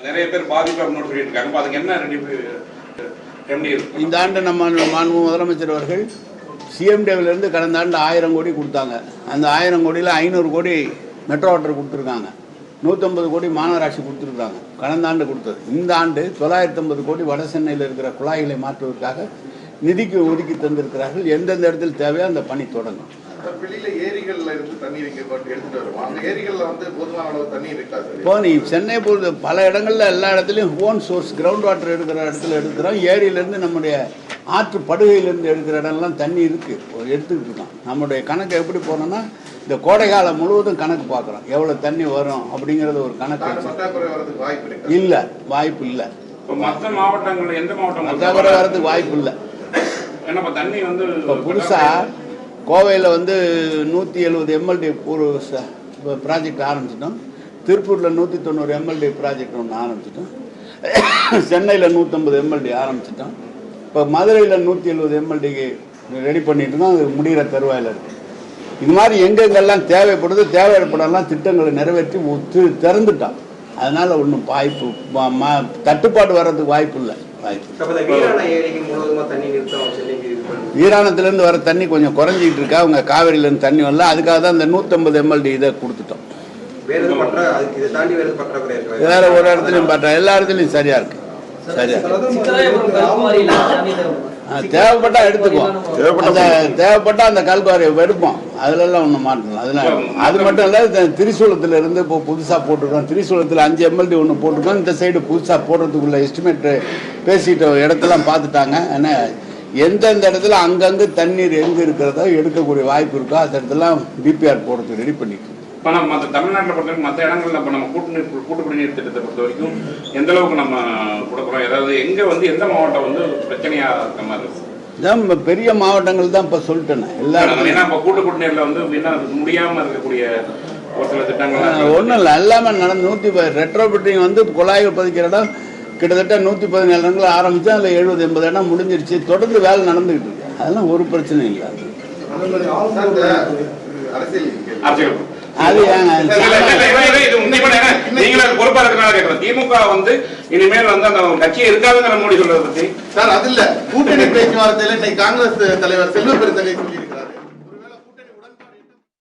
நிறைய பேர் பாதிப்பு நோட் பண்ணிட்டு இருக்காங்க. அதுக்கு என்ன ரெமெடி இருக்கு? இந்த ஆண்டு நம்ம மாண்பு முதலமைச்சர் அவர்கள் சிஎம்டிவிலிருந்து கடந்த ஆண்டு 1000 கோடி கொடுத்தாங்க. அந்த 1000 கோடியில் 500 கோடி மெட்ரோ வாட்டர் கொடுத்துருக்காங்க, 150 கோடி மாநகராட்சி கொடுத்துருக்காங்க கடந்த ஆண்டு கொடுத்தது. இந்த ஆண்டு 950 கோடி வட சென்னையில் இருக்கிற குழாய்களை மாற்றுவதற்காக நிதிக்கு ஒதுக்கி தந்திருக்கிறார்கள். எந்தெந்த இடத்தில் தேவையோ அந்த பணி தொடங்கும். இப்போ நீ சென்னை பொறுத்த பல இடங்களில் எல்லா இடத்துலையும் ஓன் சோர்ஸ் கிரவுண்ட் வாட்டர் எடுக்கிற இடத்துல எடுக்கிறோம். ஏரியிலேருந்து நம்முடைய ஆற்று படுகையிலேருந்து எடுக்கிற இடம்லாம் தண்ணி இருக்குது, எடுத்துக்கிட்டு இருக்கோம். நம்முடைய கணக்கு எப்படி போனோம்னா இந்த கோடை காலம் முழுவதும் கணக்கு பார்க்குறோம், எவ்வளோ தண்ணி வரும் அப்படிங்கிறது ஒரு கணக்கு இல்லை, வாய்ப்பு இல்லை. மற்ற மாவட்டங்கள் எந்த மாவட்டம் பற்றாக்குறை வர்றதுக்கு வாய்ப்பு இல்லை. ஏன்னா தண்ணி வந்து இப்போ புதுசாக கோவையில் வந்து 170 எம்எல்டி ஒரு ப்ராஜெக்ட் ஆரம்பிச்சிட்டோம். திருப்பூரில் 190 எம்எல்டி ப்ராஜெக்ட் ஒன்று ஆரம்பிச்சிட்டோம். சென்னையில் 150 எம்எல்டி ஆரம்பிச்சிட்டோம். இப்போ மதுரையில் 170 எம்எல்டிக்கு ரெடி பண்ணிட்டு இருக்கோம். அது முடிகிற தருவாயில் இருக்குது. இது மாதிரி எங்கெங்கெல்லாம் தேவைப்படுது தேவைப்படலாம் திட்டங்களை நிறைவேற்றி திறந்துட்டோம். அதனால் ஒன்றும் வாய்ப்பு தட்டுப்பாடு வர்றதுக்கு வாய்ப்பு இல்லை. வீராணத்திலேருந்து வர தண்ணி கொஞ்சம் குறைஞ்சிட்டு இருக்கா, அவங்க காவிரியிலேருந்து தண்ணி வரல. அதுக்காக தான் இந்த 150 எம்எல்டி இதை கொடுத்துட்டோம். வேற ஒரு இடத்துலையும் பற்ற, எல்லா இடத்துலையும் சரியா இருக்கு. சரியா தேவைப்பட்டா எடுத்துக்குவோம். தேவைப்பட்டா அந்த கல்குவாரியை எடுப்போம். அதுலலாம் ஒன்றும் மாட்டோம். அதனால அது மட்டும் இல்லை, திரிசூலத்தில் இருந்து இப்போ புதுசாக போட்டிருக்கோம். திரிசூலத்தில் 5 எம்எல்டி ஒன்று போட்டிருக்கோம். இந்த சைடு புதுசாக போடுறதுக்குள்ள எஸ்டிமேட் பேசிட்டு இடத்தெல்லாம் பார்த்துட்டாங்க. ஏன்னா எந்தெந்த இடத்துல அங்கங்கே தண்ணீர் எங்கே இருக்கிறதோ எடுக்கக்கூடிய வாய்ப்பு இருக்கோ அந்த இடத்துலாம் டிபிஆர் போடுறதுக்கு ரெடி பண்ணிட்டு. இப்போ நம்ம மற்ற தமிழ்நாட்டில் பொறுத்தவரைக்கும் மற்ற இடங்கள்ல இப்போ நம்ம கூட்டு குடிநீர் திட்டத்தை பொறுத்த வரைக்கும் எந்த அளவுக்கு நம்ம கொடுக்குறோம்? ஏதாவது எங்கே வந்து எந்த மாவட்டம் வந்து பிரச்சனையாக இருக்க மாதிரி இருக்கும்? இதான் பெரிய மாவட்டங்கள் தான் இப்போ சொல்லிட்டேன். எல்லாரும் ஏன்னா இப்போ கூட்டு குடிநீரில் வந்து முடியாமல் இருக்கக்கூடிய ஒரு சில திட்டங்கள் ஒன்றும் இல்லை, எல்லாமே நடந்து 110 ரெட்ரோபிட்டிங் வந்து குழாய்கள் பதிக்கிற இடம் கிட்டத்தட்ட 117 இடங்கள் ஆரம்பிச்சு அதில் 70-80 இடம் முடிஞ்சிருச்சு. தொடர்ந்து வேலை நடந்துகிட்டு இருக்கு. அதெல்லாம் ஒரு பிரச்சனை இல்லை. அது பொறுப்பா இருக்கிற திமுக வந்து இனிமேல் வந்து அந்த கட்சியை இருக்காதுங்கிற மோடி சொல்றதை பத்தி சார் அது இல்ல கூட்டணி பேச்சுவார்த்தையில காங்கிரஸ் தலைவர் செல்வ பெருந்தகை சொல்லி